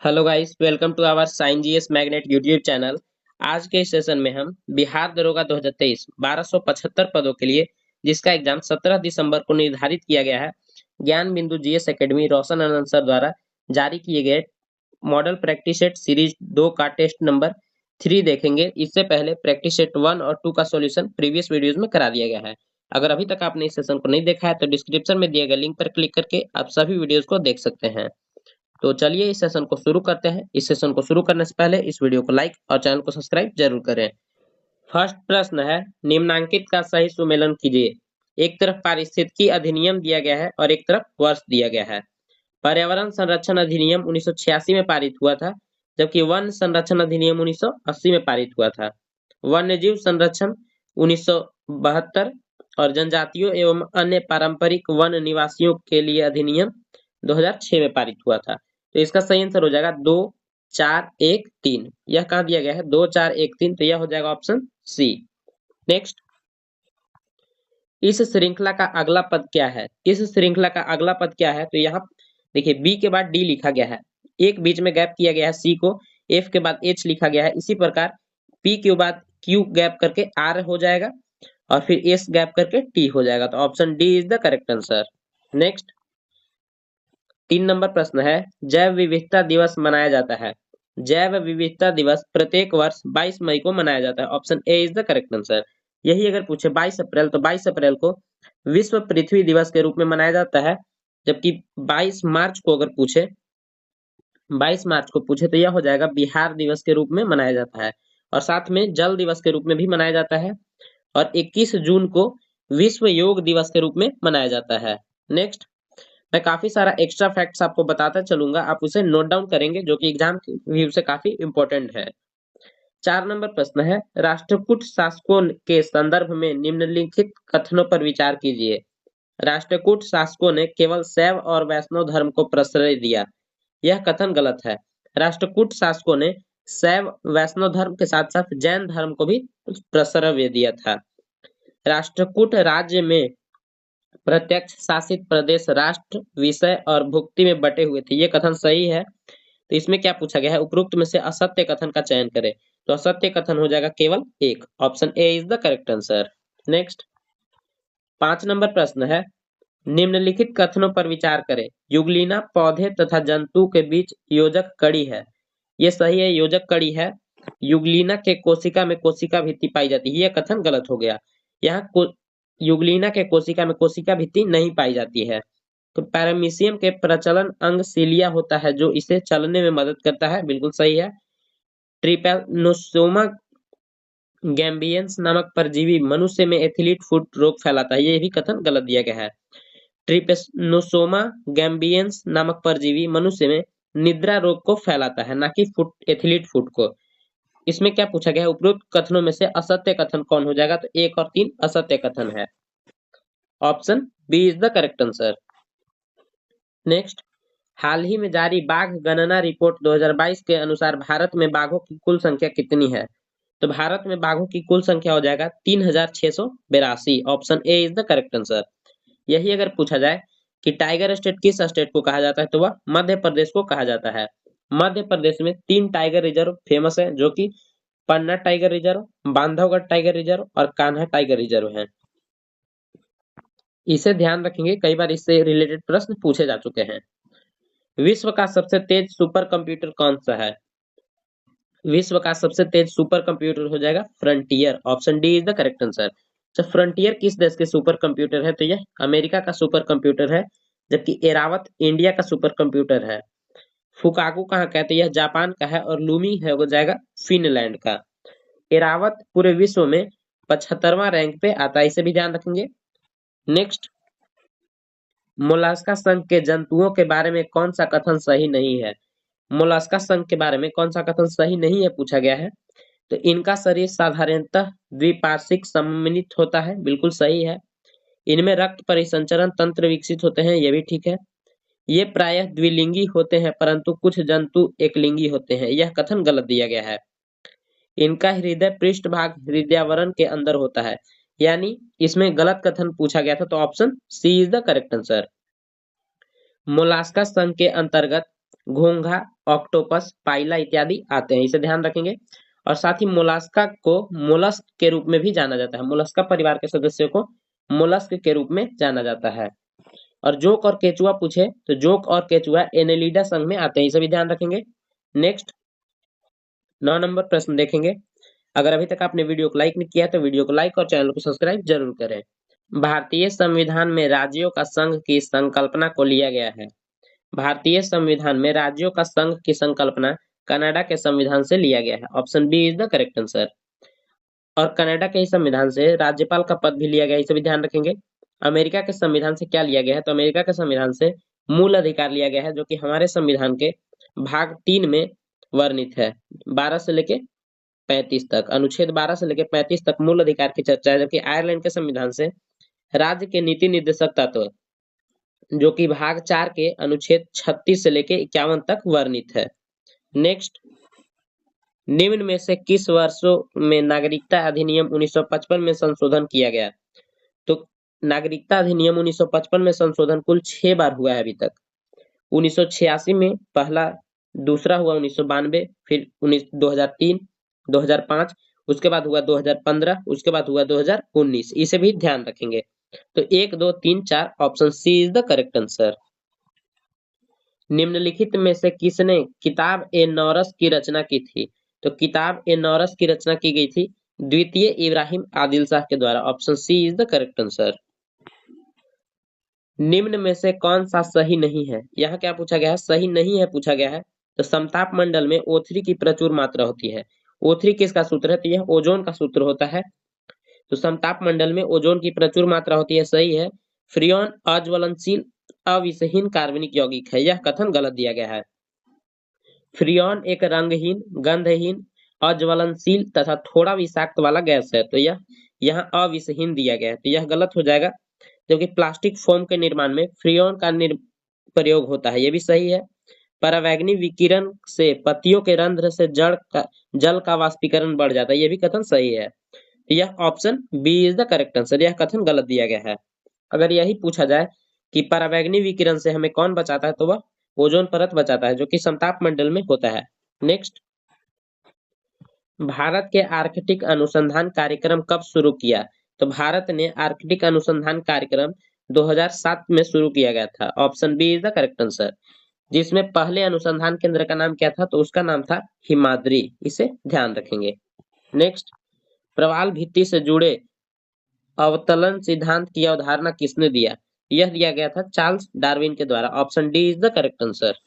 Hello guys, welcome to our sign GS magnet YouTube channel. आज के इस session में हम बिहार दरोगा 2023 1275 पदों के लिए जिसका एग्जाम 17 दिसंबर को निर्धारित किया गया है, ज्ञान बिंदु जीएस एकेडमी रोशन आनंद सर द्वारा जारी किए गए मॉडल प्रैक्टिस सेट सीरीज 2 का टेस्ट नंबर 3 देखेंगे। इससे पहले प्रैक्टिस सेट 1 और 2 का सॉल्यूशन प्रीवियस वीडियोस में करा दिया गया है। अगर अभी तक आपने इस सेशन को नहीं देखा है तो डिस्क्रिप्शन में दिए गए लिंक पर क्लिक करके आप सभी वीडियोस को देख सकते हैं। तो चलिए इस सेशन को शुरू करते हैं। इस सेशन को शुरू करने से पहले इस वीडियो को लाइक और चैनल को सब्सक्राइब जरूर करें। फर्स्ट प्रश्न है, निम्नांकित का सही सुमेलन कीजिए। एक तरफ पारिस्थितिकी अधिनियम दिया गया है और एक तरफ वर्ष दिया गया है। पर्यावरण संरक्षण अधिनियम 1986 में पारित हुआ था, जबकि वन संरक्षण अधिनियम 1980 में पारित हुआ था। वन्यजीव संरक्षण 1972 और जनजातियों एवं अन्य पारंपरिक वन निवासियों के लिए अधिनियम 2006 में पारित हुआ था। तो इसका सही आंसर हो जाएगा 2 4 1 3। यह कहाँ दिया गया है? 2 4 1 3, तो यह हो जाएगा ऑप्शन सी। नेक्स्ट, इस श्रृंखला का अगला पद क्या है? इस श्रृंखला का अगला पद क्या है? तो यहाँ देखिए, बी के बाद डी लिखा गया है, एक बीच में गैप किया गया है सी को, एफ के बाद एच लिखा गया है। इसी प्रकार पी के बाद क्यू गैप करके आर हो जाएगा और फिर एस गैप करके टी हो जाएगा। तो option D is the correct answer. Next, 3 number प्रश्न है, जैव विविधता दिवस मनाया जाता है। जैव विविधता दिवस प्रत्येक वर्ष 22 मई को मनाया जाता है। Option A is the correct answer. यही अगर पूछे 22 अप्रैल, तो 22 अप्रैल को विश्व पृथ्वी दिवस के रूप में मनाया जाता है। जबकि 22 मार्च को अगर पूछे 22 मार्च को पूछे तो यह हो जाएगा बिहार दिवस के रूप में मनाया जाता है। और साथ में जल दिवस के रूप में भी मनाया जाता है। और 21 जून को विश्व योग दिवस के रूप में मनाया जाता है। नेक्स्ट, मैं काफी सारा एक्स्ट्रा फैक्ट्स आपको बताता चलूंगा, आप उसे नोट डाउन करेंगे, जो कि एग्जाम व्यू से काफी इंपॉर्टेंट है। 4 नंबर प्रश्न है, राष्ट्रकूट शासकों के संदर्भ में निम्नलिखित कथनों पर विचार कीजिए। राष्ट्रकूट शासकों ने केवल शैव और वैष्णव धर्म को प्रश्रय दिया। यह कथन गलत है। राष्ट्रकूट शासकों ने शैव वैष्णव धर्म के साथ साथ जैन धर्म को भी प्रश्रय दिया था। राष्ट्रकूट राज्य में प्रत्यक्ष शासित प्रदेश राष्ट्र, विषय और भुक्ति में बटे हुए थे। ये कथन सही है। तो इसमें क्या पूछा गया है? उपरोक्त में से असत्य कथन का चयन करें। तो असत्य कथन हो जाएगा केवल एक। Option A is the correct answer. Next, 5 number प्रश्न है, निम्नलिखित कथनों पर विचार करें। युगलीना पौधे तथा जंतु के बीच योजक कड़ी है। ये सही है, योजक कड़ी है। युगलीना के कोशिका में कोशिका भित्ति पाई जाती है। यह कथन गलत हो गया। यहाँ युगलीना के कोशिका में कोशिका भित्ति नहीं पाई जाती है। तो पैरामीशियम के प्रचलन अंग सीलिया होता है, जो इसे चलने में मदद करता है। बिल्कुल सही है। ट्रिपैनोसोमा गैम्बियंस नामक परजीवी मनुष्य में एथलीट फुट रोग फैलाता है। ये भी कथन गलत दिया गया है। ट्रिपैनोसोमा गैम्बियंस नामक परजीवी मनुष्य में निद्रा रोग को फैलाता है, ना कि एथलीट फुट को। इसमें क्या पूछा गया है? उपरोक्त कथनों में से असत्य कथन कौन हो जाएगा? तो 1 और 3 असत्य कथन है। Option B is the correct answer. Next, हाल ही में जारी बाघ गणना रिपोर्ट 2022 के अनुसार भारत में बाघों की कुल संख्या कितनी है? तो भारत में बाघों की कुल संख्या हो जाएगा 3682। Option A is the correct answer. यही अगर पूछा जाए कि टाइगर स्टेट किस स्टेट को कहा जाता है, तो वह मध्य प्रदेश को कहा जाता है। मध्य प्रदेश में 3 टाइगर रिजर्व फेमस है, जो कि Panna tiger reserve, Bandhavgarh tiger reserve और कान्हा टाइगर रिजर्व है। इसे ध्यान रखेंगे, कई बार इससे रिलेटेड प्रश्न पूछे जा चुके हैं। विश्व का सबसे तेज सुपर कंप्यूटर कौन सा है? विश्व का सबसे तेज सुपर कंप्यूटर हो जाएगा frontier. Option D is the correct answer. तो फ्रंटियर किस देश के सुपर कंप्यूटर है? तो यह अमेरिका का सुपर कंप्यूटर है। जबकि एरावत इंडिया का सुपर कंप्यूटर है। फुकाकू कहाँ का है? तो यह जापान का है। और लूमी है हो जाएगा फिनलैंड का। एरावत पूरे विश्व में 75वां रैंक पे आता है, इसे भी ध्यान रखेंगे। नेक्स्ट, मोलास्का संघ के जंतुओं के बारे में कौन सा कथन सही नहीं है? मोलास्का संघ के बारे में कौन सा कथन सही नहीं है पूछा गया है। तो इनका शरीर साधारणतः द्विपार्श्विक सममित होता है। बिल्कुल सही है। इनमें रक्त परिसंचरण तंत्र विकसित होते हैं। ये भी ठीक है। ये प्रायः द्विलिंगी होते हैं, परंतु कुछ जंतु एकलिंगी होते हैं। यह कथन गलत दिया गया है। इनका हृदय पृष्ठभाग हृदयावरण के अंदर होता है। यानी इसमें गलत कथन पूछा गया था। तो option C is the correct answer. Mollusca संघ के अंतर्गत घोंघा, ऑक्टोपस, पाइला इत्यादि आते हैं, इसे ध्यान रखेंगे। और साथ ही मोलास्का को मोलस्क के रूप में भी जाना जाता है, मोलस्का परिवार के सदस्यों को मोलस्क के रूप में जाना जाता है। और जोक और केचुआ पूछे तो जोक और केचुआ एनेलिडा संघ में आते हैं, इसे भी ध्यान रखेंगे। नेक्स्ट 9 नंबर प्रश्न देखेंगे। अगर अभी तक आपने वीडियो को लाइक नहीं किया तो वीडियो को लाइक और चैनल को सब्सक्राइब जरूर करें। भारतीय संविधान में राज्यों का संघ की संकल्पना को लिया गया है। भारतीय संविधान में राज्यों का संघ की संकल्पना कनाडा के संविधान से लिया गया है। Option B is the correct answer. और कनाडा के ही संविधान से राज्यपाल का पद भी लिया गया है, इसे भी ध्यान रखेंगे। अमेरिका के संविधान से क्या लिया गया है, तो अमेरिका के संविधान से मूल अधिकार लिया गया है, जो कि हमारे संविधान के भाग 3 में वर्णित है। 12 से लेके 35 तक, अनुच्छेद 12 से लेके 35 तक मूल अधिकार की चर्चा है, जबकि आयरलैंड के संविधान से राज्य के नीति निर्देशक तत्व, जो कि भाग 4 के अनुच्छेद 36 से लेके 51 तक वर्णित है। नेक्स्ट, निम्न में से किस वर्षों में नागरिकता अधिनियम 1955 में संशोधन किया गया? तो नागरिकता अधिनियम 1955 में संशोधन कुल 6 बार हुआ है अभी तक। 1986 में पहला, दूसरा हुआ 1992, फिर 2003, 2005, उसके बाद हुआ 2015, उसके बाद हुआ 2019, इसे भी ध्यान रखेंगे। तो 1, 2, 3, 4 option C is the correct answer. निम्नलिखित में से किसने किताब ए नौरस की रचना की थी? तो किताब ए नौरस की रचना की गई थी द्वितीय इब्राहिम आदिल शाह के द्वारा। Option C is the correct answer. निम्न में से कौन सा सही नहीं है? यहाँ क्या पूछा गया है? सही नहीं है पूछा गया है। तो समताप मंडल में O3 की प्रचुर मात्रा होती है। O3 किसका सूत्र है? तो यह ओजोन का सूत्र होता है। तो समताप मंडल में ओजोन की प्रचुर मात्रा होती है, सही है। फ्रियोन अज्वलनशील अविषहीन कार्बनिक यौगिक है, यह कथन गलत दिया गया है। फ्रियोन एक रंगहीन, गंधहीन, अज्वलनशील तथा थोड़ा विषाक्त वाला गैस है, तो यह यहाँ अविषहीन दिया गया है, तो यह गलत हो जाएगा। जबकि प्लास्टिक फोम के निर्माण में फ्रियोन का प्रयोग होता है, यह भी सही है। परावैंगनी विकिरण से पत्तियों के रंध्र से जल का वाष्पीकरण बढ़ जाता है, यह भी कथन सही है। यह option B is the correct answer, यह कथन गलत दिया गया है। अगर यही पूछा जाए कि परावैंगनी विकिरण से हमें कौन बचाता है, तो वह ओजोन परत बचाता है, जो कि समताप मंडल में होता है। नेक्स्ट, भारत के आर्कटिक अनुसंधान कार्यक्रम कब शुरू किया? तो भारत ने आर्कटिक अनुसंधान कार्यक्रम 2007 में शुरू किया गया था। Option B is the correct answer. जिसमें पहले अनुसंधान केंद्र का नाम क्या था? तो उसका नाम था हिमाद्री, इसे ध्यान रखेंगे। नेक्स्ट, प्रवाल भित्ति से जुड़े अवतलन सिद्धांत की अवधारणा किसने दिया? यह दिया गया था चार्ल्स डार्विन के द्वारा। Option D is the correct answer.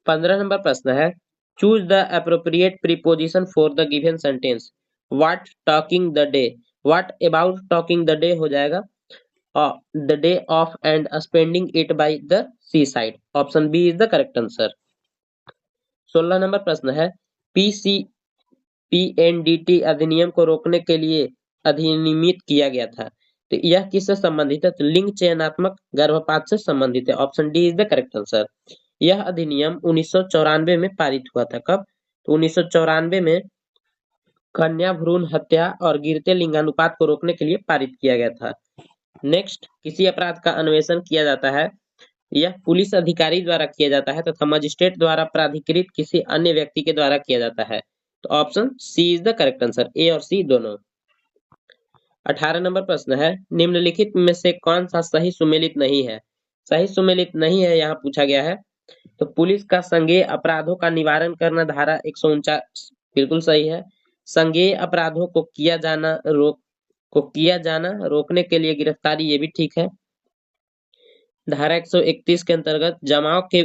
15 number प्रश्न है, choose the appropriate preposition for the given sentence. What talking the day, what about talking the day हो जाएगा the day off and spending it by the sea side. Option B is the correct answer. 16 number प्रश्न है, PNDT अधिनियम को रोकने के लिए अधिनियमित किया गया था, तो यह किससे संबंधित है? तो लिंग चयनात्मक गर्भपात से संबंधित है। Option D is the correct answer. यह अधिनियम 1994 में पारित हुआ था। कब? तो 1994 में कन्या भ्रूण हत्या और गिरते लिंगानुपात को रोकने के लिए पारित किया गया था। नेक्स्ट, किसी अपराध का अन्वेषण किया जाता है, यह पुलिस अधिकारी द्वारा किया जाता है तथा मजिस्ट्रेट द्वारा प्राधिकृत किसी अन्य व्यक्ति के द्वारा किया जाता है। तो option C is the correct answer, a और सी दोनों। 18 नंबर प्रश्न है, निम्नलिखित में से कौन सा सही सुमेलित नहीं है? सही सुमेलित नहीं है यहाँ पूछा गया है। तो पुलिस का संज्ञेय अपराधों का निवारण करना, धारा 149 बिल्कुल सही है। संज्ञेय अपराधों को किया जाना रोकने के लिए गिरफ्तारी, ये भी ठीक है। धारा 131 के अंतर्गत जमाव के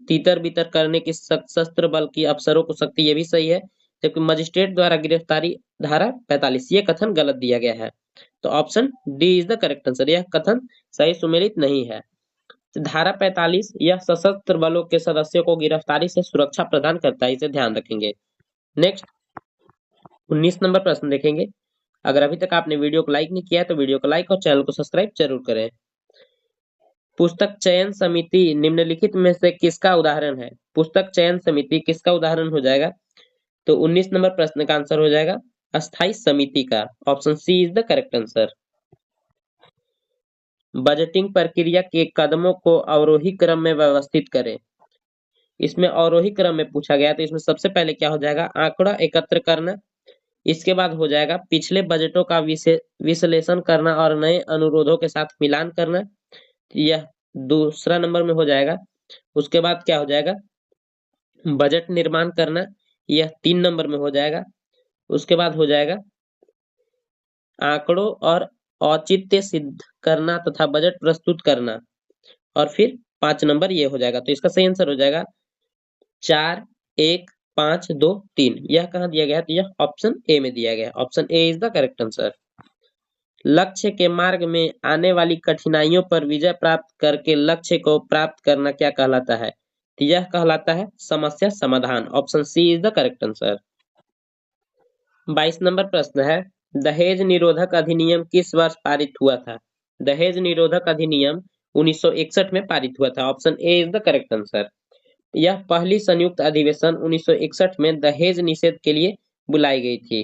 तीतर बितर करने की सशस्त्र बल की अफसरों को शक्ति, ये भी सही है। जबकि मजिस्ट्रेट द्वारा गिरफ्तारी, धारा 45, ये कथन गलत दिया गया है। तो option D is the correct answer, यह कथन सही सुमेलित नहीं है। धारा 45 यह सशस्त्र बलों के सदस्यों को गिरफ्तारी से सुरक्षा प्रदान करता है, इसे ध्यान रखेंगे। नेक्स्ट 19 नंबर प्रश्न देखेंगे। अगर अभी तक आपने वीडियो को लाइक नहीं किया है तो वीडियो को लाइक और चैनल को सब्सक्राइब जरूर करें। पुस्तक चयन समिति निम्नलिखित में से किसका उदाहरण है? पुस्तक चयन समिति किसका उदाहरण हो जाएगा? तो 19 नंबर प्रश्न का आंसर हो जाएगा अस्थाई समिति का। Option C is the correct answer. Budgeting प्रक्रिया के कदमों को अवरोही क्रम में व्यवस्थित करें। इसमें अवरोही क्रम में पूछा गया, तो इसमें सबसे पहले क्या हो जाएगा, आंकड़ा एकत्र करना। इसके बाद हो जाएगा पिछले बजटों का विश्लेषण करना और नए अनुरोधों के साथ मिलान करना, यह दूसरा नंबर में हो जाएगा। उसके बाद क्या हो जाएगा, बजट निर्माण करना, यह 3 नंबर में हो जाएगा। उसके बाद हो जाएगा आंकड़ों और औचित्य सिद्ध करना तथा बजट प्रस्तुत करना, और फिर 5 नंबर ये हो जाएगा। तो इसका सही आंसर हो जाएगा 4, 1, 5, 2, 3। यह कहाँ दिया गया है, तो यह ऑप्शन ए में दिया गया है। Option A is the correct answer. लक्ष्य के मार्ग में आने वाली कठिनाइयों पर विजय प्राप्त करके लक्ष्य को प्राप्त करना क्या कहलाता है, तो यह कहलाता है समस्या समाधान। Option C is the correct answer. 22 number प्रश्न है, दहेज निरोधक अधिनियम किस वर्ष पारित हुआ था? दहेज निरोधक अधिनियम 1961 में पारित हुआ था। Option A is the correct answer. यह पहली संयुक्त अधिवेशन 1961 में दहेज निषेध के लिए बुलाई गई थी,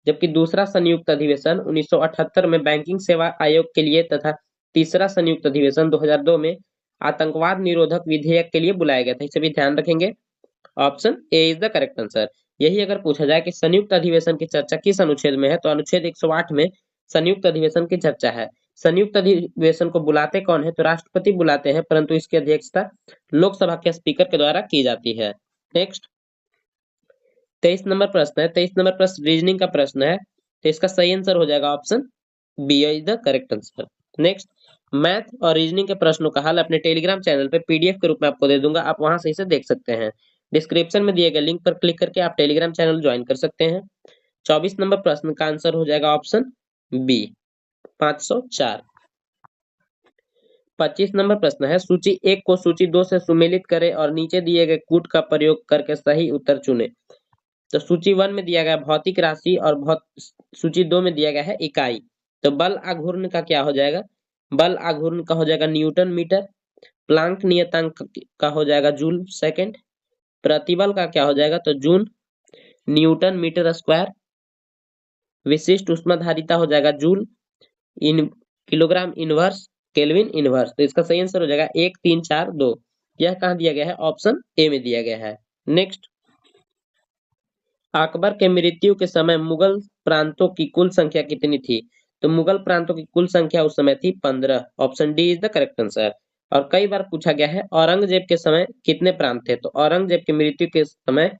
जबकि दूसरा संयुक्त अधिवेशन 1978 में बैंकिंग सेवा आयोग के लिए तथा तीसरा संयुक्त अधिवेशन 2002 में आतंकवाद निरोधक विधेयक के लिए बुलाया गया था। इसे भी ध्यान रखेंगे। Option A is the correct answer. यही अगर पूछा जाए कि संयुक्त अधिवेशन की चर्चा किस अनुच्छेद में है, तो अनुच्छेद 108 में संयुक्त अधिवेशन की चर्चा है। संयुक्त अधिवेशन को बुलाते कौन है, तो राष्ट्रपति बुलाते हैं, परंतु इसकी अध्यक्षता लोकसभा के स्पीकर के द्वारा की जाती है। नेक्स्ट 23 नंबर प्रश्न है। 23 नंबर प्रश्न रीजनिंग का प्रश्न है, तो इसका सही आंसर हो जाएगा option B is the correct answer. Next math और रीजनिंग के प्रश्नों का हल अपने टेलीग्राम चैनल पे पीडीएफ के रूप में आपको दे दूंगा, आप वहां से इसे देख सकते हैं। डिस्क्रिप्शन में दिए गए लिंक पर क्लिक करके आप टेलीग्राम चैनल ज्वाइन कर सकते हैं। 24 नंबर प्रश्न का आंसर हो जाएगा ऑप्शन बी 504। 25 नंबर प्रश्न है, सूची 1 को सूची 2 से सुमेलित करें और नीचे दिए गए कूट का प्रयोग करके सही उत्तर चुने। तो सूची 1 में दिया गया भौतिक राशि और सूची 2 में दिया गया है इकाई। तो बल आघूर्ण का क्या हो जाएगा, बल आघूर्ण का हो जाएगा न्यूटन मीटर। प्लांक नियतांक का हो जाएगा जूल सेकंड। प्रतिबल का क्या हो जाएगा, तो जूल न्यूटन मीटर स्क्वायर। विशिष्ट उष्माधारिता हो जाएगा joule in kilogram inverse kelvin inverse. तो इसका सही आंसर हो जाएगा 1, 3, 4, 2। यह कहाँ दिया गया है, ऑप्शन ए में दिया गया है। नेक्स्ट अकबर के मृत्यु के समय मुगल प्रांतों की कुल संख्या कितनी थी? तो मुगल प्रांतों की कुल संख्या उस समय थी 15। Option D is the correct answer. और कई बार पूछा गया है औरंगजेब के समय कितने प्रांत थे, तो औरंगजेब की मृत्यु के समय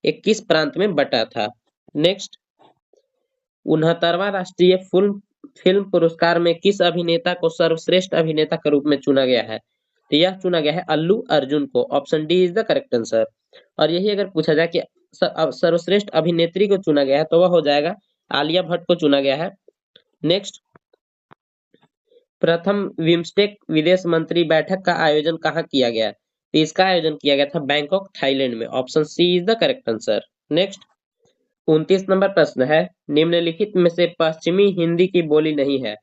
21 प्रांत में बटा था। नेक्स्ट 69वां राष्ट्रीय फिल्म पुरस्कार में किस अभिनेता को सर्वश्रेष्ठ अभिनेता के रूप में चुना गया है? तो यह चुना गया है अल्लू अर्जुन को। Option D is the correct answer. और यही अगर पूछा जाए कि सर्वश्रेष्ठ अभिनेत्री को चुना गया है, तो वह हो जाएगा आलिया भट्ट को चुना गया है। नेक्स्ट प्रथम बिम्स्टेक विदेश मंत्री बैठक का आयोजन कहाँ किया गया? तो इसका आयोजन किया गया था बैंकॉक थाईलैंड में। Option C is the correct answer. Next 29 number प्रश्न है, निम्नलिखित में से पश्चिमी हिंदी की बोली नहीं है।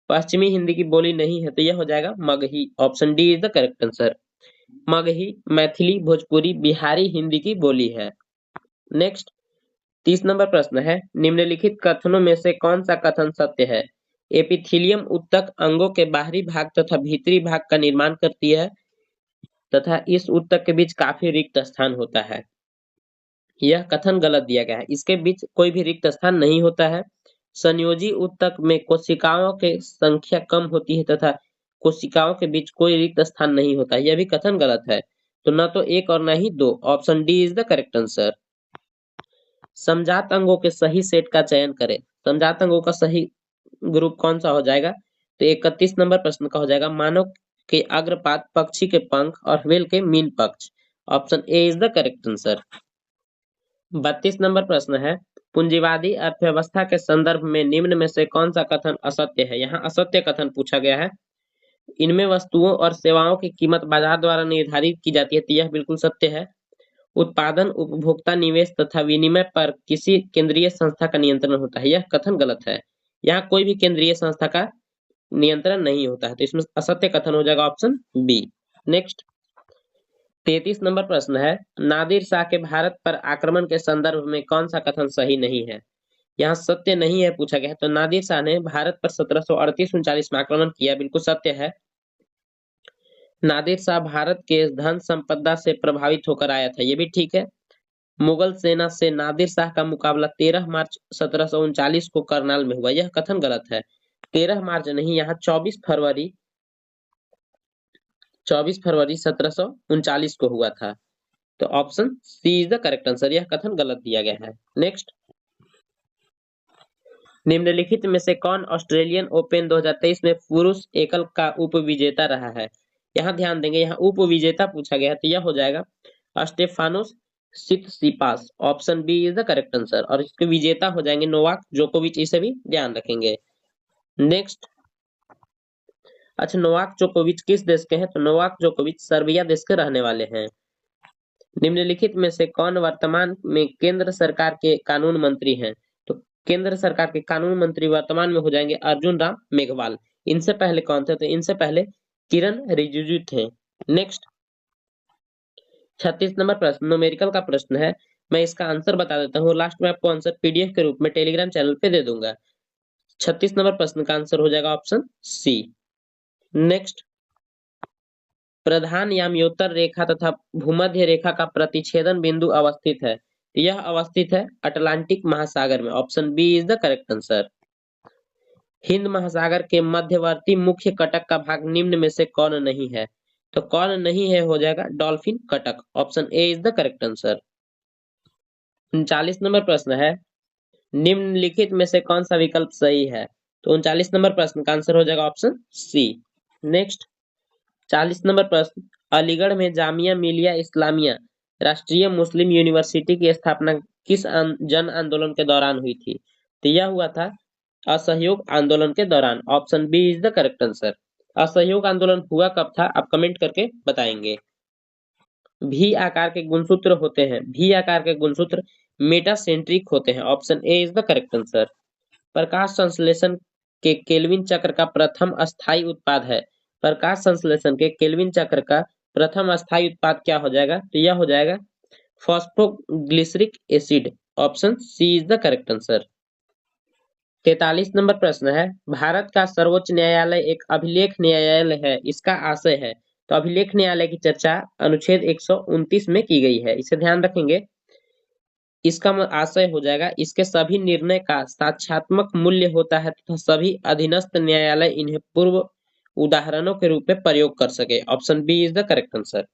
पश्चिमी हिंदी की बोली नहीं है, तो यह हो जाएगा Magahi. Option D is the correct answer. Magahi Maithili Bhojpuri Bihari Hindi की बोली है। नेक्स्ट 30 नंबर प्रश्न है, निम्नलिखित कथनों में से कौन सा कथन सत्य है? एपिथीलियम ऊतक अंगों के बाहरी भाग तथा भीतरी भाग का निर्माण करती है तथा इस ऊतक के बीच काफी रिक्त स्थान होता है। यह कथन गलत दिया गया है, इसके बीच कोई भी रिक्त स्थान नहीं होता है। संयोजी ऊतक में कोशिकाओं की संख्या कम होती है तथा कोशिकाओं के बीच कोई रिक्त स्थान नहीं होता है, यह भी कथन गलत है। तो न तो 1 और न ही 2। Option D is the correct answer. समजात अंगों के सही सेट का चयन करें। समजात अंगों का सही ग्रुप कौन सा हो जाएगा? तो 31 नंबर प्रश्न का हो जाएगा मानव के अग्रपाद, पक्षी के पंख और व्हेल के मीन पक्ष। Option A is the correct answer. 32 number प्रश्न है, पूंजीवादी अर्थव्यवस्था के संदर्भ में निम्न में से कौन सा कथन असत्य है? यहाँ असत्य कथन पूछा गया है। इनमें वस्तुओं और सेवाओं की कीमत बाजार द्वारा निर्धारित की जाती है, तो यह बिल्कुल सत्य है। उत्पादन, उपभोक्ता, निवेश तथा विनिमय पर किसी केंद्रीय संस्था का नियंत्रण होता है, यह कथन गलत है। यहाँ कोई भी केंद्रीय संस्था का नियंत्रण नहीं होता है, तो इसमें असत्य कथन हो जाएगा ऑप्शन बी। नेक्स्ट 33 नंबर प्रश्न है, नादिर शाह के भारत पर आक्रमण के संदर्भ में कौन सा कथन सही नहीं है? यहाँ सत्य नहीं है पूछा गया है, तो नादिर शाह ने भारत पर 1738-39 में आक्रमण किया, बिल्कुल सत्य है। नादिर शाह भारत के धन संपदा से प्रभावित होकर आया था, ये भी ठीक है। मुगल सेना से नादिर शाह का मुकाबला 13 मार्च 1739 को करनाल में हुआ, यह कथन गलत है। 13 मार्च नहीं, यहाँ 24 फरवरी 1739 को हुआ था। तो option C is the correct answer, यह कथन गलत दिया गया है। नेक्स्ट, निम्नलिखित में से कौन ऑस्ट्रेलियन ओपन 2023 में पुरुष एकल का उप विजेता रहा है? यहाँ ध्यान देंगे, यहाँ उप विजेता पूछा गया है, तो यह हो जाएगा Stefanos Tsitsipas. Option B is the correct answer, और इसके विजेता हो जाएंगे नोवाक जोकोविच, इसे भी ध्यान रखेंगे। नेक्स्ट, अच्छा नोवाक जोकोविच किस देश के हैं? तो नोवाक जोकोविच सर्बिया देश के रहने वाले हैं। निम्नलिखित में से कौन वर्तमान में केंद्र सरकार के कानून मंत्री हैं? तो केंद्र सरकार के कानून मंत्री वर्तमान में हो जाएंगे अर्जुन राम मेघवाल। इनसे पहले कौन थे? तो इनसे पहले किरण रिजिजू थे। नेक्स्ट, 36 नंबर प्रश्न न्यूमेरिकल का प्रश्न है, मैं इसका आंसर बता देता हूँ, लास्ट में आपको आंसर पीडीएफ के रूप में टेलीग्राम चैनल पे दे दूंगा। 36 नंबर प्रश्न का आंसर हो जाएगा ऑप्शन सी। नेक्स्ट, प्रधान याम्योत्तर रेखा तथा भूमध्य रेखा का प्रतिच्छेदन बिंदु अवस्थित है, यह अवस्थित है अटलांटिक महासागर में। Option B is the correct answer. हिंद महासागर के मध्यवर्ती मुख्य कटक का भाग निम्न में से कौन नहीं है? तो कौन नहीं है हो जाएगा dolphin Cuttack. Option A is the correct answer. 39 number प्रश्न है, निम्नलिखित में से कौन सा विकल्प सही है? तो 39 नंबर प्रश्न का आंसर हो जाएगा ऑप्शन सी। नेक्स्ट, 40 नंबर प्रश्न, अलीगढ़ में जामिया मिलिया इस्लामिया राष्ट्रीय मुस्लिम यूनिवर्सिटी की स्थापना किस जन आंदोलन के दौरान हुई थी? तो यह हुआ था असहयोग आंदोलन के दौरान। Option B is the correct answer. असहयोग आंदोलन हुआ कब था? आप कमेंट करके बताएंगे। भी आकार के गुणसूत्र होते हैं, भी आकार के गुणसूत्र मेटासेंट्रिक होते हैं। Option A is the correct answer. प्रकाश संश्लेषण के केल्विन चक्र का प्रथम अस्थायी उत्पाद है, प्रकाश संश्लेषण के केल्विन चक्र का प्रथम अस्थायी उत्पाद क्या हो जाएगा? तो यह हो जाएगा phosphoglyceric acid. Option C is the correct answer. 43 number प्रश्न है, भारत का सर्वोच्च न्यायालय एक अभिलेख न्यायालय है, इसका आशय है। तो अभिलेख न्यायालय की चर्चा अनुच्छेद 129 में की गई है, इसे ध्यान रखेंगे। इसका आशय हो जाएगा इसके सभी निर्णय का साक्ष्यात्मक मूल्य होता है तथा सभी अधीनस्थ न्यायालय इन्हें पूर्व उदाहरणों के रूप में प्रयोग कर सके। Option B is the correct answer.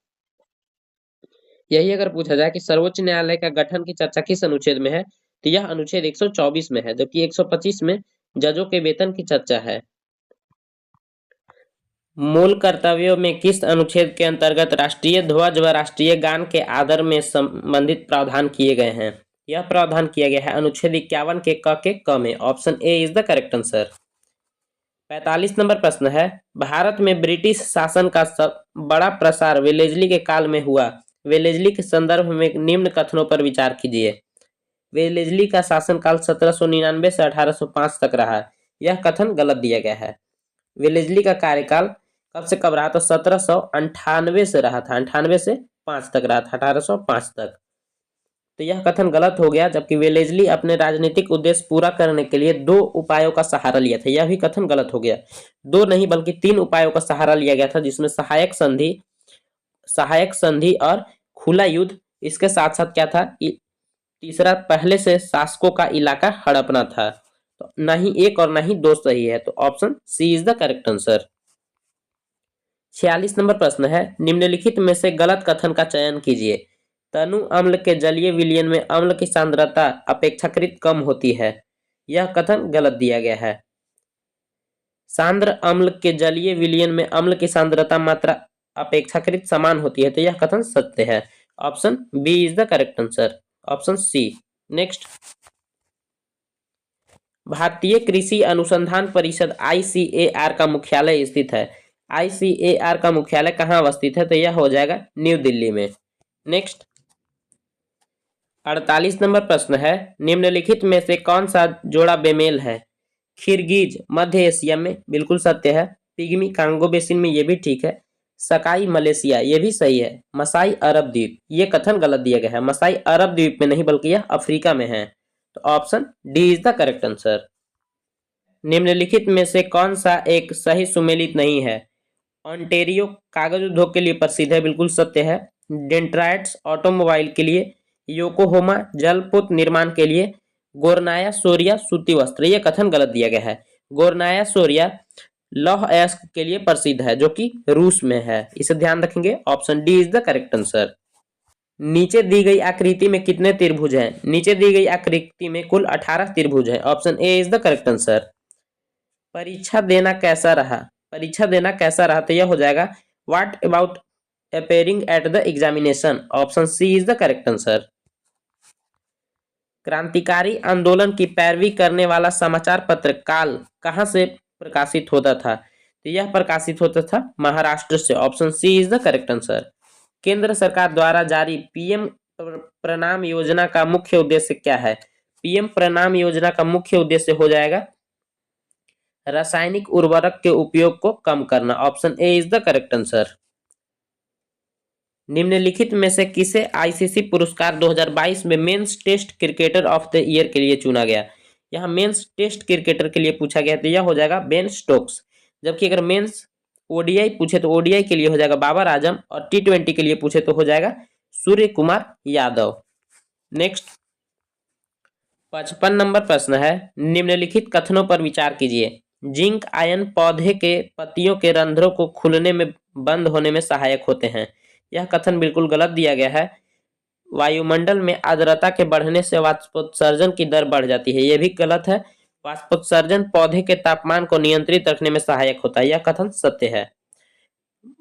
यही अगर पूछा जाए कि सर्वोच्च न्यायालय का गठन की चर्चा किस अनुच्छेद में है, तो यह अनुच्छेद 124 में है, जबकि 125 में जजों के वेतन की चर्चा है। मूल कर्तव्यों में किस अनुच्छेद के अंतर्गत राष्ट्रीय ध्वज व राष्ट्रीय गान के आदर में संबंधित प्रावधान किए गए हैं? यह प्रावधान किया गया है अनुच्छेद 51 के क में। Option A is the correct answer. 45 number प्रश्न है, भारत में ब्रिटिश शासन का सब बड़ा प्रसार वेलेस्ली के काल में हुआ, वेलेस्ली के संदर्भ में निम्न कथनों पर विचार कीजिए। वेलेस्ली का शासनकाल 1799 से 1805 तक रहा, यह कथन गलत दिया गया है। वेलेस्ली का कार्यकाल कब से कब रहा? तो 1798 से रहा था, 98 से 5 तक रहा था, 1805 तक। तो यह कथन गलत हो गया, जबकि वेलेस्ली अपने राजनीतिक उद्देश्य पूरा करने के लिए 2 उपायों का सहारा लिया था, यह भी कथन गलत हो गया। 2 नहीं बल्कि 3 उपायों का सहारा लिया गया था, जिसमें सहायक संधि और खुला युद्ध। इसके साथ साथ क्या था? तीसरा, पहले से शासकों का इलाका हड़पना था। तो ना ही एक और ना ही 2 सही है, तो option C is the correct answer. 46 number प्रश्न है, निम्नलिखित में से गलत कथन का चयन कीजिए। तनु अम्ल के जलीय विलयन में अम्ल की सांद्रता अपेक्षाकृत कम होती है, यह कथन गलत दिया गया है। सांद्र अम्ल के जलीय विलयन में अम्ल की सांद्रता मात्रा अपेक्षाकृत समान होती है, तो यह कथन सत्य है। Option B is the correct answer. Option C. Next, भारतीय कृषि अनुसंधान परिषद ICAR का मुख्यालय स्थित है, ICAR का मुख्यालय कहाँ अवस्थित है? तो यह हो जाएगा न्यू दिल्ली में। नेक्स्ट, 48 नंबर प्रश्न है, निम्नलिखित में से कौन सा जोड़ा बेमेल है? खिरगिज मध्य एशिया में, बिल्कुल सत्य है। पिग्मी कांगो बेसिन में, ये भी ठीक है। सकाई मलेशिया, ये भी सही है। मसाई अरब द्वीप, ये कथन गलत दिया गया है, मसाई अरब द्वीप में नहीं बल्कि यह अफ्रीका में है। तो option D is the correct answer. निम्नलिखित में से कौन सा एक सही सुमेलित नहीं है? ऑन्टेरियो कागज उद्योग के लिए प्रसिद्ध है, बिल्कुल सत्य है। डेंट्राइट्स ऑटोमोबाइल के लिए, योकोहोमा जलपोत निर्माण के लिए, गोरनाया सोरिया सूती वस्त्र, ये कथन गलत दिया गया है। गोरनाया सोरिया लौह अयस्क के लिए प्रसिद्ध है जो कि रूस में है, इसे ध्यान रखेंगे। Option D is the correct answer. नीचे दी गई आकृति में कितने त्रिभुज हैं? नीचे दी गई आकृति में कुल 18 त्रिभुज हैं। Option A is the correct answer. परीक्षा देना कैसा रहा? परीक्षा देना कैसा रहा तो यह हो जाएगा what about appearing at the examination. Option C is the correct answer. क्रांतिकारी आंदोलन की पैरवी करने वाला समाचार पत्र काल कहां से प्रकाशित होता था? तो यह प्रकाशित होता था महाराष्ट्र से। Option C is the correct answer. केंद्र सरकार द्वारा जारी पीएम प्रणाम योजना का मुख्य उद्देश्य क्या है? पीएम प्रणाम योजना का मुख्य उद्देश्य हो जाएगा रासायनिक उर्वरक के उपयोग को कम करना। Option A is the correct answer. निम्नलिखित में से किसे आईसीसी पुरस्कार 2022 में men's test cricketer of the year के लिए चुना गया? यहाँ मेंस टेस्ट क्रिकेटर के लिए पूछा गया तो यह हो जाएगा बेन स्टोक्स। जबकि अगर मेंस ओडीआई पूछे तो ओडीआई के लिए हो जाएगा बाबर आजम, और टी20 के लिए पूछे तो हो जाएगा सूर्य कुमार यादव। नेक्स्ट 55 नंबर प्रश्न है, निम्नलिखित कथनों पर विचार कीजिए। जिंक आयन पौधे के पत्तियों के रंध्रों को खुलने में बंद होने में सहायक होते हैं। यह कथन बिल्कुल गलत दिया गया है। वायुमंडल में आर्द्रता के बढ़ने से वाष्पोत्सर्जन की दर बढ़ जाती है, यह भी गलत है। वाष्पोत्सर्जन पौधे के तापमान को नियंत्रित रखने में सहायक होता है, यह कथन सत्य है।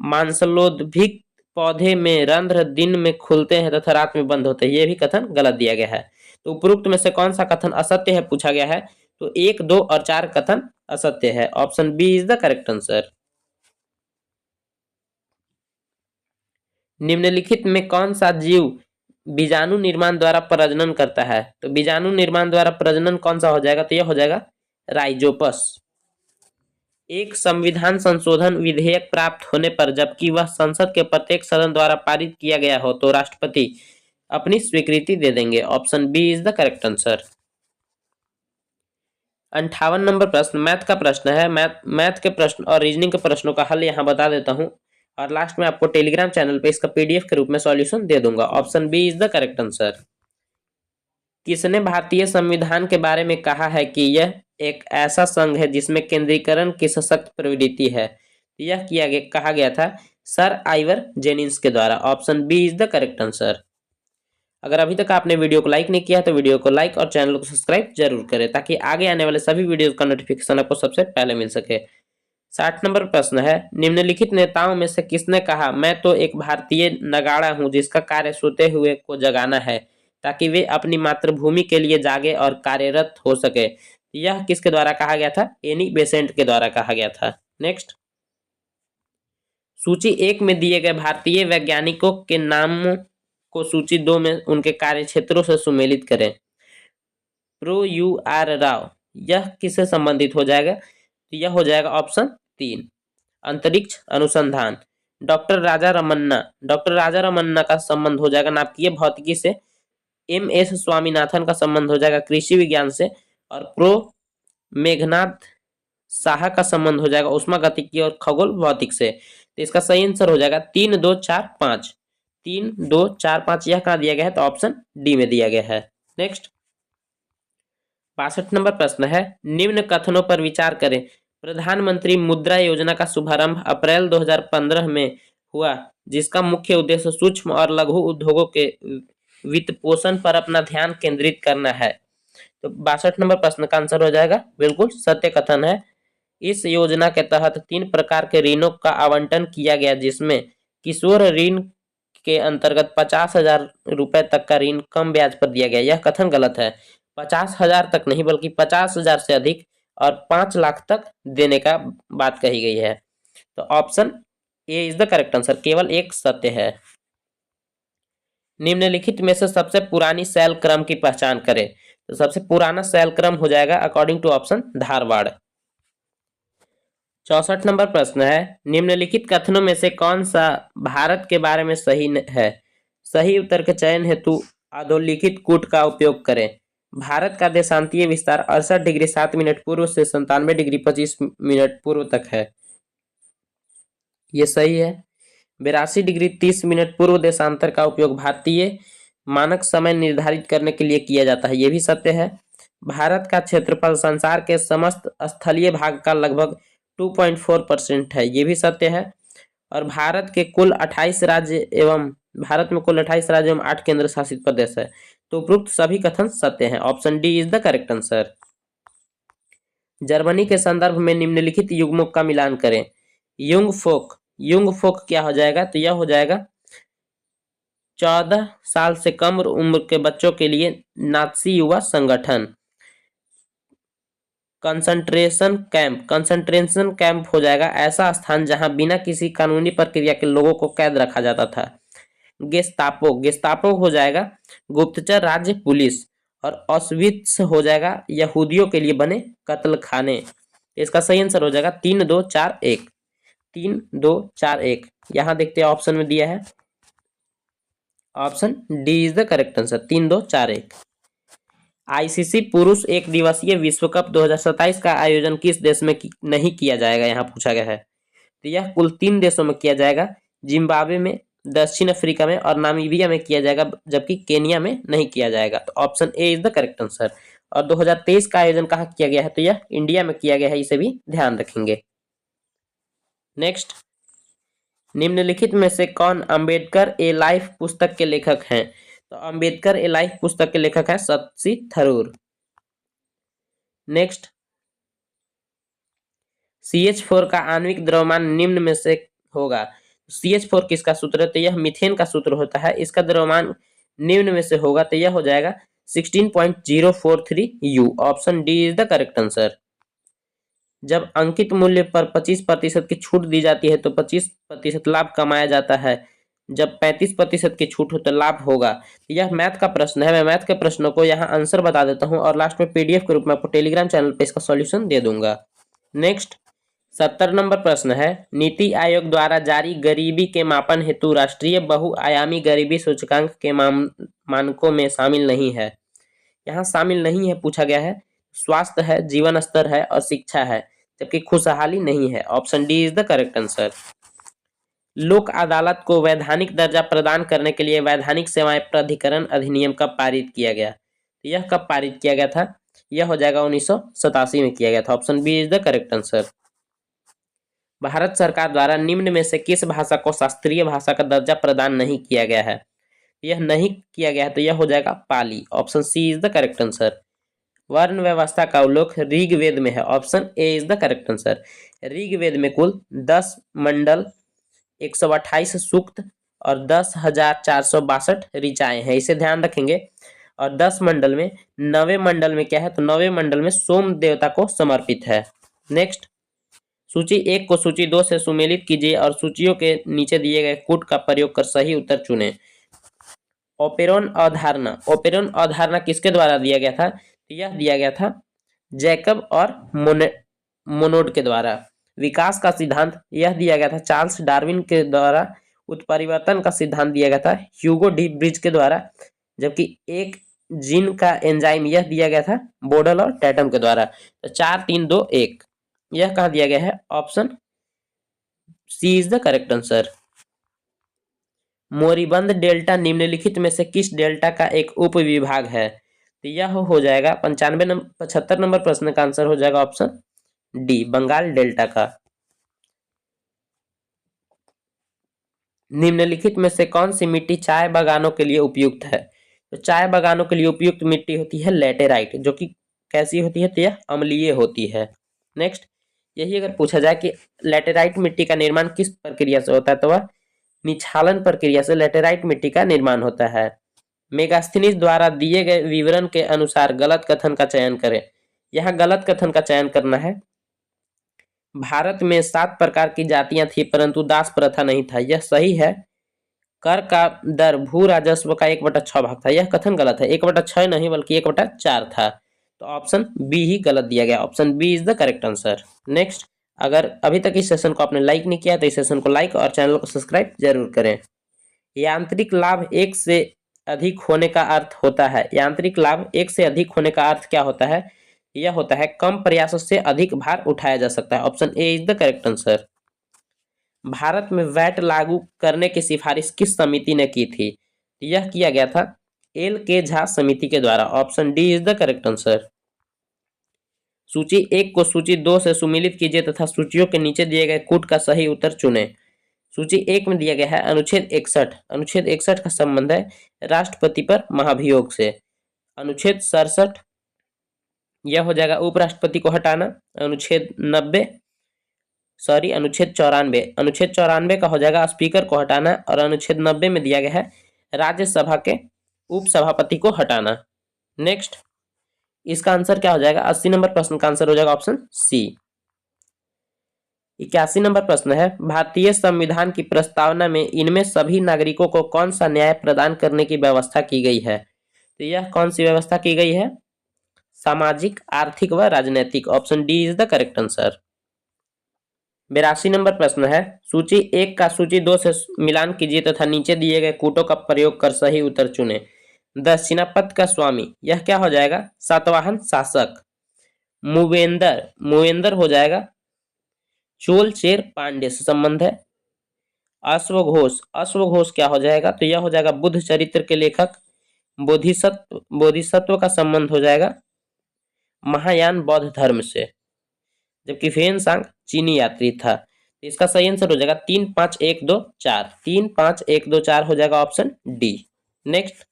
मांसलोद्भिक पौधे में रंध्र दिन में खुलते हैं तथा रात में बंद होते हैं, यह भी कथन गलत दिया गया है। तो उपरोक्त में से कौन सा कथन असत्य है पूछा गया है? तो 1, 2 और 4 कथन असत्य है। Option B is the correct answer. निम्नलिखित में कौन सा जीव बीजाणु निर्माण द्वारा प्रजनन करता है? तो बीजाणु निर्माण द्वारा प्रजनन कौन सा हो जाएगा? तो यह हो जाएगा राइजोपस। एक संविधान संशोधन विधेयक प्राप्त होने पर जबकि वह संसद के प्रत्येक सदन द्वारा पारित किया गया हो तो राष्ट्रपति अपनी स्वीकृति दे देंगे। Option B is the correct answer. 58 number प्रश्न मैथ का प्रश्न है। मैथ के प्रश्न और रीजनिंग के प्रश्नों का हल यहाँ बता देता हूँ, और लास्ट में आपको टेलीग्राम चैनल पे इसका पीडीएफ के रूप में सॉल्यूशन दे दूंगा। Option B is the correct answer. किसने भारतीय संविधान के बारे में कहा है कि यह एक ऐसा संघ है जिसमें केंद्रीकरण की सशक्त प्रवृत्ति है? यह कहा गया था सर आइवर जेनिंग्स के द्वारा। Option B is the correct answer. अगर अभी तक आपने वीडियो को लाइक नहीं किया तो वीडियो को लाइक और चैनल को सब्सक्राइब जरूर करें ताकि आगे आने वाले सभी वीडियो का नोटिफिकेशन आपको सबसे पहले मिल सके। 60 नंबर प्रश्न है, निम्नलिखित नेताओं में से किसने कहा मैं तो एक भारतीय नगाड़ा हूं जिसका कार्य सोते हुए को जगाना है ताकि वे अपनी मातृभूमि के लिए जागे और कार्यरत हो सके? यह किसके द्वारा कहा गया था? एनी बेसेंट के द्वारा कहा गया था। नेक्स्ट, सूची 1 में दिए गए भारतीय वैज्ञानिकों के नाम को सूची 2 में उनके कार्य क्षेत्रों से सुमेलित करें। प्रो यू आर राव, यह किससे संबंधित हो जाएगा? तो यह हो जाएगा ऑप्शन 3 अंतरिक्ष अनुसंधान। डॉक्टर राजा रमन्ना का संबंध हो जाएगा नाभिकीय भौतिकी से। MS स्वामीनाथन का संबंध हो जाएगा कृषि विज्ञान से। और प्रो मेघनाथ साहा का संबंध हो जाएगा उष्मागतिकी और खगोल भौतिक से। तो इसका सही आंसर हो जाएगा 3, 2, 4, 5। 3, 2, 4, 5 यह कहाँ दिया गया है? तो ऑप्शन डी में दिया गया है। नेक्स्ट 62 नंबर प्रश्न है, निम्न कथनों पर विचार करें। प्रधानमंत्री मुद्रा योजना का शुभारंभ अप्रैल 2015 में हुआ जिसका मुख्य उद्देश्य सूक्ष्म और लघु उद्योगों के वित्त पोषण पर अपना ध्यान केंद्रित करना है। तो 62 नंबर प्रश्न का आंसर हो जाएगा बिल्कुल सत्य कथन है। इस योजना के तहत 3 प्रकार के ऋणों का आवंटन किया गया जिसमें किशोर ऋण के अंतर्गत 50,000 रुपए तक का ऋण कम ब्याज पर दिया गया। यह कथन गलत है। 50,000 तक नहीं बल्कि 50,000 से अधिक और 5 लाख तक देने का बात कही गई है। तो option A is the correct answer, केवल एक सत्य है। निम्नलिखित में से सबसे पुरानी शैल क्रम की पहचान करें। तो सबसे पुराना शैल क्रम हो जाएगा according to option Dharwad. 64 number प्रश्न है, निम्नलिखित कथनों में से कौन सा भारत के बारे में सही है? सही उत्तर के चयन हेतु अधोलिखित कूट का उपयोग करें। भारत का देशांतीय विस्तार 68 डिग्री 7 मिनट पूर्व से 97 डिग्री 25 मिनट पूर्व तक है। ये सही है। 82 डिग्री 30 मिनट पूर्व देशांतर का उपयोग भारतीय मानक समय निर्धारित करने के लिए किया जाता है, ये भी सत्य है। भारत का क्षेत्रफल संसार के समस्त स्थलीय भाग का लगभग 2.4% है, ये भी सत्य है। और भारत में कुल 28 राज्य एवं 8 केंद्र शासित प्रदेश है। तो उपरोक्त सभी कथन सत्य हैं। Option D is the correct answer. Germany के संदर्भ में निम्नलिखित युग्मों का मिलान करें। युंग फोक क्या हो जाएगा? तो यह हो जाएगा 14 साल से कम उम्र के बच्चों के लिए नाजी युवा संगठन। कंसंट्रेशन कैंप हो जाएगा ऐसा स्थान जहां बिना किसी कानूनी प्रक्रिया के लोगों को कैद रखा जाता था। गेस्तापो हो जाएगा गुप्तचर राज्य पुलिस। और ऑस्विट्स हो जाएगा यहूदियों के लिए बने कत्ल खाने। इसका सही आंसर हो जाएगा 3-2-4-1। 3-2-4-1 यहाँ देखते हैं ऑप्शन में दिया है। Option D is the correct answer 3-2-4-1। ICC पुरुष एक दिवसीय विश्व कप 2027 का आयोजन किस देश में नहीं किया जाएगा, यहाँ पूछा गया है। तो यह कुल 3 देशों में किया जाएगा। जिम्बाब्वे में, दक्षिण अफ्रीका में और नामीबिया में किया जाएगा, जबकि केनिया में नहीं किया जाएगा। तो option A is the correct answer. और 2023 का आयोजन कहाँ किया गया है? तो यह इंडिया में किया गया है, इसे भी ध्यान रखेंगे। नेक्स्ट, निम्नलिखित में से कौन अंबेडकर ए लाइफ पुस्तक के लेखक हैं? तो अंबेडकर ए लाइफ पुस्तक के लेखक है शशि थरूर। नेक्स्ट, CH4 का आणविक द्रव्यमान निम्न में से होगा। CH4 किसका सूत्र है? तो यह मीथेन का सूत्र होता है। इसका द्रव्यमान निम्न में से होगा, तो यह हो जाएगा 16.043 U। Option D is the correct answer. जब अंकित मूल्य पर 25% की छूट दी जाती है तो 25% लाभ कमाया जाता है। जब 35% की छूट हो तो लाभ होगा। यह मैथ का प्रश्न है। मैं मैथ के प्रश्नों को यहाँ आंसर बता देता हूँ और लास्ट में PDF के रूप में आपको टेलीग्राम चैनल पे इसका सॉल्यूशन दे दूंगा। नेक्स्ट, 70 नंबर प्रश्न है, नीति आयोग द्वारा जारी गरीबी के मापन हेतु राष्ट्रीय बहुआयामी गरीबी सूचकांक के मानकों में शामिल नहीं है। यहाँ शामिल नहीं है पूछा गया है। स्वास्थ्य है, जीवन स्तर है और शिक्षा है, जबकि खुशहाली नहीं है। Option D is the correct answer. लोक अदालत को वैधानिक दर्जा प्रदान करने के लिए वैधानिक सेवाएं प्राधिकरण अधिनियम कब पारित किया गया? यह कब पारित किया गया था? यह हो जाएगा 1987 में किया गया था। Option B is the correct answer. Bharat सरकार द्वारा निम्न में से किस भाषा को शास्त्रीय भाषा का दर्जा प्रदान नहीं किया गया है? यह नहीं किया गया है, तो यह हो जाएगा Pali. Option C is the correct answer. वर्ण व्यवस्था का उल्लेख ऋग्वेद में है। Option A is the correct answer. Rigveda में कुल 10 मंडल, 128 सूक्त और 10,462 ऋचाएं हैं, इसे ध्यान रखेंगे। और 10 मंडल में 9वें मंडल में क्या है? तो 9वें मंडल में सोम देवता को समर्पित है। नेक्स्ट, सूची 1 को सूची 2 से सुमेलित कीजिए और सूचियों के नीचे दिए गए कूट का प्रयोग कर सही उत्तर चुनें। ओपेरॉन अवधारणा किसके द्वारा दिया गया था? तो यह दिया गया था जैकब और मोनोड के द्वारा। विकास का सिद्धांत यह दिया गया था चार्ल्स डार्विन के द्वारा। उत्परिवर्तन का सिद्धांत दिया गया था ह्यूगो डी ब्रिज के द्वारा। जबकि एक जीन का एंजाइम यह दिया गया था बोडल और टैटम के द्वारा। तो 4-3-2-1 यह कहा दिया गया है। Option C is the correct answer. Moribund delta निम्नलिखित में से किस डेल्टा का एक उप विभाग है? तो यह हो जाएगा 75 नंबर प्रश्न का आंसर हो जाएगा ऑप्शन डी, बंगाल डेल्टा का। निम्नलिखित में से कौन सी मिट्टी चाय बागानों के लिए उपयुक्त है? तो चाय बागानों के लिए उपयुक्त मिट्टी होती है लैटेराइट, जो कि कैसी होती है? तो यह अम्लीय होती है। नेक्स्ट, यही अगर पूछा जाए कि लैटेराइट मिट्टी का निर्माण किस प्रक्रिया से होता है, तो वह निछालन प्रक्रिया से लैटेराइट मिट्टी का निर्माण होता है। मेगास्थनीज द्वारा दिए गए विवरण के अनुसार गलत कथन का चयन करें। यहाँ गलत कथन का चयन करना है। भारत में 7 प्रकार की जातियां थी परंतु दास प्रथा नहीं था, यह सही है। कर का दर भू राजस्व का 1/6 भाग था, यह कथन गलत है। 1/6 नहीं बल्कि 1/4 था। तो ऑप्शन बी ही गलत दिया गया। Option B is the correct answer. Next, अगर अभी तक इस सेशन को आपने लाइक नहीं किया तो इस सेशन को लाइक और चैनल को सब्सक्राइब जरूर करें। यांत्रिक लाभ 1 से अधिक होने का अर्थ होता है। यांत्रिक लाभ 1 से अधिक होने का अर्थ क्या होता है? यह होता है कम प्रयासों से अधिक भार उठाया जा सकता है। Option A is the correct answer. Bharat में वैट लागू करने की सिफारिश किस समिति ने की थी? यह किया गया था एल के झा समिति के द्वारा। Option D is the correct answer. सूची 1 को सूची 2 से सुमिलित कीजिए तथा सूचियों के नीचे दिए गए कूट का सही उत्तर चुनें। सूची 1 में दिया गया है अनुच्छेद 61। अनुच्छेद 61 का संबंध है राष्ट्रपति पर महाभियोग से। अनुच्छेद 67 यह हो जाएगा उपराष्ट्रपति को हटाना। अनुच्छेद 94। अनुच्छेद 94 का हो जाएगा स्पीकर को हटाना। और अनुच्छेद 90 में दिया गया है राज्यसभा के उपसभापति को हटाना। नेक्स्ट, इसका आंसर क्या हो जाएगा? 80 नंबर प्रश्न का आंसर हो जाएगा ऑप्शन सी। 81 नंबर प्रश्न है, भारतीय संविधान की प्रस्तावना में इनमें सभी नागरिकों को कौन सा न्याय प्रदान करने की व्यवस्था की गई है? तो यह कौन सी व्यवस्था की गई है? सामाजिक, आर्थिक व राजनैतिक। Option D is the correct answer. 82 number प्रश्न है, सूची 1 का सूची 2 से मिलान कीजिए तथा नीचे दिए गए कूटों का प्रयोग कर सही उत्तर चुने। दक्षिणापथ का स्वामी, यह क्या हो जाएगा? सातवाहन शासक। मूवेंदर हो जाएगा चोल चेर पांडे से संबंध है। अश्वघोष क्या हो जाएगा? तो यह हो जाएगा बुद्ध चरित्र के लेखक। बोधिसत्व का संबंध हो जाएगा महायान बौद्ध धर्म से, जबकि फेनसांग चीनी यात्री था। तो इसका सही आंसर हो जाएगा 3 5 1 2 4। 3 5 1 2 4 हो जाएगा ऑप्शन डी। नेक्स्ट,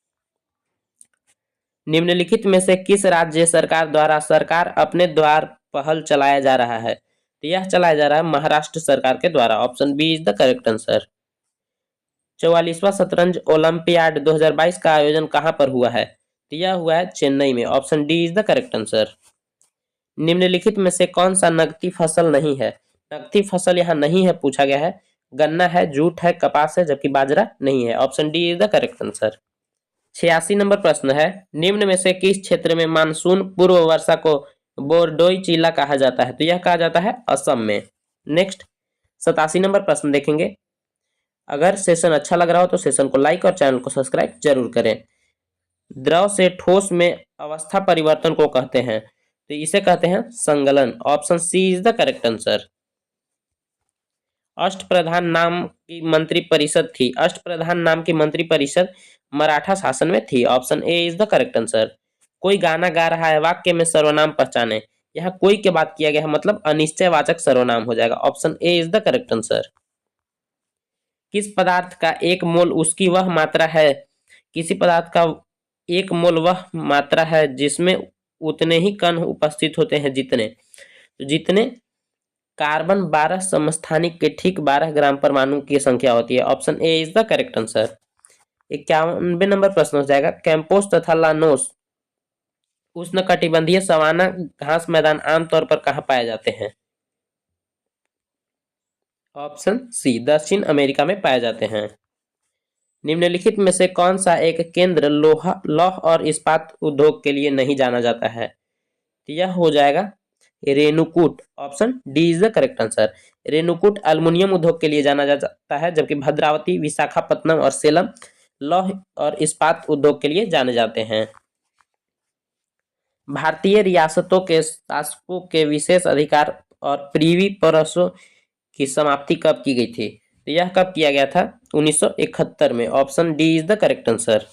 निम्नलिखित में से किस राज्य सरकार द्वारा सरकार अपने द्वार पहल चलाया जा रहा है? तो यह चलाया जा रहा है महाराष्ट्र सरकार के द्वारा। Option B is the correct answer. 44वां शतरंज ओलंपियाड 2022 का आयोजन कहां पर हुआ है? तो यह हुआ है चेन्नई में। Option D is the correct answer. निम्नलिखित में से कौन सा नकदी फसल नहीं है? नकदी फसल यहाँ नहीं है पूछा गया है। गन्ना है, जूट है, कपास है, जबकि बाजरा नहीं है। Option D is the correct answer. 86 number प्रश्न है, निम्न में से किस क्षेत्र में मानसून पूर्व वर्षा को बोरडोई चिल्ला कहा जाता है? तो यह कहा जाता है असम में। नेक्स्ट, 87 नंबर प्रश्न देखेंगे। अगर सेशन अच्छा लग रहा हो तो सेशन को लाइक और चैनल को सब्सक्राइब जरूर करें। द्रव से ठोस में अवस्था परिवर्तन को कहते हैं, तो इसे कहते हैं संगलन। Option C is the correct answer. Ashtapradhan नाम की मंत्रिपरिषद थी। अष्टप्रधान नाम की मंत्रिपरिषद मराठा शासन में थी। Option A is the correct answer. कोई गाना गा रहा है, वाक्य में सर्वनाम पहचाने। यहाँ कोई के बात किया गया है, मतलब अनिश्चयवाचक सर्वनाम हो जाएगा। Option A is the correct answer. किस पदार्थ का एक मोल उसकी वह मात्रा है? किसी पदार्थ का एक मोल वह मात्रा है जिसमें उतने ही कण उपस्थित होते हैं जितने कार्बन 12 समस्थानिक के ठीक 12 ग्राम परमाणु की संख्या होती है। Option A is the correct answer. 91 number प्रश्न हो जाएगा, कैंपोस तथा लानोस उष्णकटिबंधीय सवाना घास मैदान आमतौर पर कहाँ पाए जाते हैं? ऑप्शन सी दक्षिण अमेरिका में पाए जाते हैं। निम्नलिखित में से कौन सा एक केंद्र लौह और इस्पात उद्योग के लिए नहीं जाना जाता है? तो यह हो जाएगा Renukoot. Option D is the correct answer. Renukoot aluminium उद्योग के लिए जाना जाता है, जबकि भद्रावती, विशाखापत्तनम और सेलम लौह और इस्पात उद्योग के लिए जाने जाते हैं। भारतीय रियासतों के शासकों के विशेष अधिकार और प्रीवी परसों की समाप्ति कब की गई थी? तो यह कब किया गया था? 1971 में। Option D is the correct answer.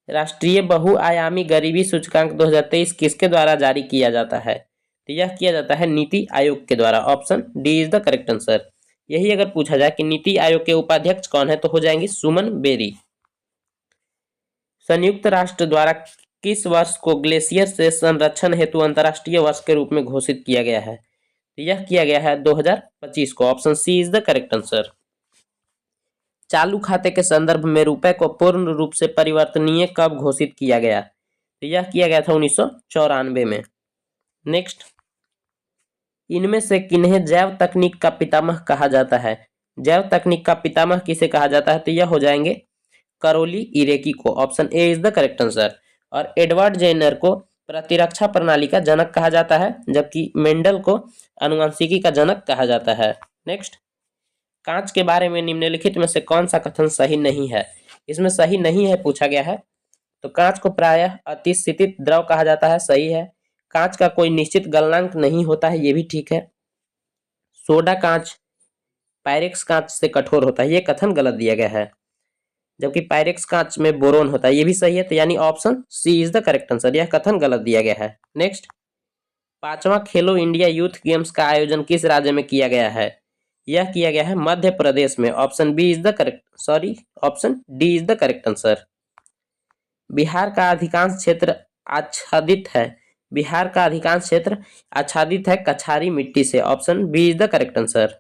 राष्ट्रीय बहुआयामी गरीबी सूचकांक 2023 किसके द्वारा जारी किया जाता है? तो यह किया जाता है नीति आयोग के द्वारा। Option D is the correct answer. यही अगर पूछा जाए कि नीति आयोग के उपाध्यक्ष कौन है, तो हो जाएंगे सुमन बेरी। संयुक्त राष्ट्र द्वारा किस वर्ष को ग्लेशियर से संरक्षण हेतु अंतर्राष्ट्रीय वर्ष के रूप में घोषित किया गया है? तो यह किया गया है 2025 को। Option C is the correct answer. चालू खाते के संदर्भ में रुपए को पूर्ण रूप से परिवर्तनीय कब घोषित किया गया? तो यह किया गया था 1994 में। नेक्स्ट, इनमें से किन्हें जैव तकनीक का पितामह कहा जाता है? जैव तकनीक का पितामह किसे कहा जाता है? तो यह हो जाएंगे करोली इरेकी को। Option A is the correct answer. और एडवर्ड जेनर को प्रतिरक्षा प्रणाली का जनक कहा जाता है, जबकि मेंडल को आनुवंशिकी का जनक कहा जाता है। नेक्स्ट, कांच के बारे में निम्नलिखित में से कौन सा कथन सही नहीं है? इसमें सही नहीं है पूछा गया है। तो कांच को प्रायः अतिस्थितित द्रव कहा जाता है, सही है। कांच का कोई निश्चित गलनांक नहीं होता है, ये भी ठीक है। सोडा कांच पायरेक्स कांच से कठोर होता है, ये कथन गलत दिया गया है। जबकि पायरेक्स कांच में बोरोन होता है, ये भी सही है। तो यानी option C is the correct answer, यह कथन गलत दिया गया है। नेक्स्ट, 5वां खेलो इंडिया यूथ गेम्स का आयोजन किस राज्य में किया गया है? यह किया गया है मध्य प्रदेश में। Option B is the correct, sorry, option D is the correct answer. Bihar का अधिकांश क्षेत्र आच्छादित है। बिहार का अधिकांश क्षेत्र आच्छादित है कछारी मिट्टी से। Option B is the correct answer.